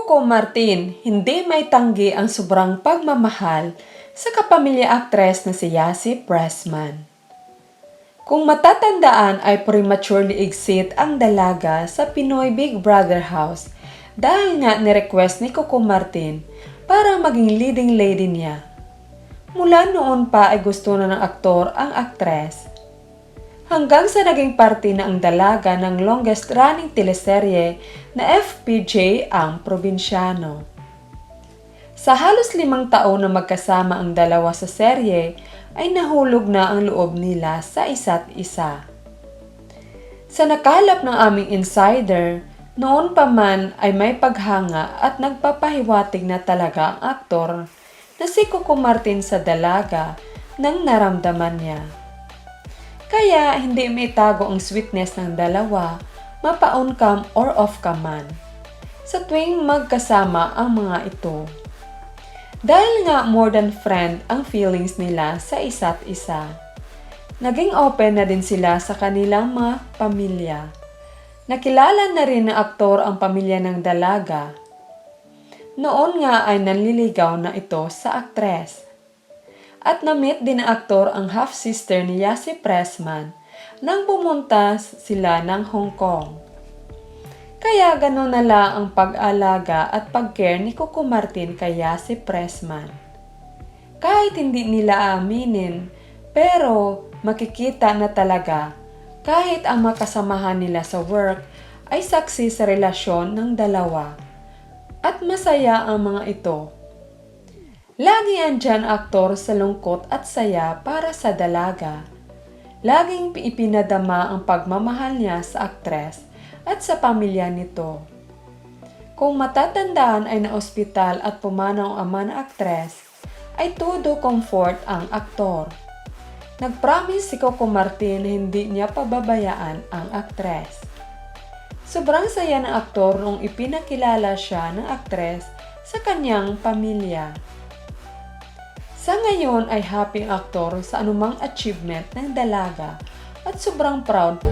Coco Martin, hindi may tanggi ang sobrang pagmamahal sa kapamilya aktres na si Yasi Pressman. Kung matatandaan ay prematurely exit ang dalaga sa Pinoy Big Brother house dahil nga ni-request ni Coco Martin para maging leading lady niya. Mula noon pa ay gusto na ng aktor ang aktres. Hanggang sa naging parte na ang dalaga ng longest running teleserye na FPJ ang Probinsyano. Sa halos 5 taon na magkasama ang dalawa sa serye ay nahulog na ang loob nila sa isa't isa. Sa nakalap ng aming insider, noon pa man ay may paghanga at nagpapahiwatig na talaga ang aktor na si Coco Martin sa dalaga nang naramdaman niya. Kaya hindi maitago ang sweetness ng dalawa, mapa-on cam or off cam man, sa tuwing magkasama ang mga ito. Dahil nga more than friend ang feelings nila sa isa't isa. Naging open na din sila sa kanilang mga pamilya. Nakilala na rin ng aktor ang pamilya ng dalaga. Noon nga ay nanliligaw na ito sa aktres. At na-meet din ng aktor ang half-sister ni Yasi Pressman nang pumunta sila ng Hong Kong. Kaya gano'n na lang ang pag-alaga at pag-care ni Coco Martin kay Yasi Pressman. Kahit hindi nila aminin, pero makikita na talaga kahit ang makasamahan nila sa work ay saksi sa relasyon ng dalawa. At masaya ang mga ito. Lagi andyan aktor sa lungkot at saya para sa dalaga. Laging ipinadama ang pagmamahal niya sa aktres at sa pamilya nito. Kung matatandaan ay na-ospital at pumanaw ang ama na aktres, ay todo comfort ang aktor. Nag-promise si Coco Martin na hindi niya pababayaan ang aktres. Sobrang saya ng aktor nung ipinakilala siya ng aktres sa kanyang pamilya. Sa ngayon ay happy ang aktor sa anumang achievement ng dalaga at sobrang proud.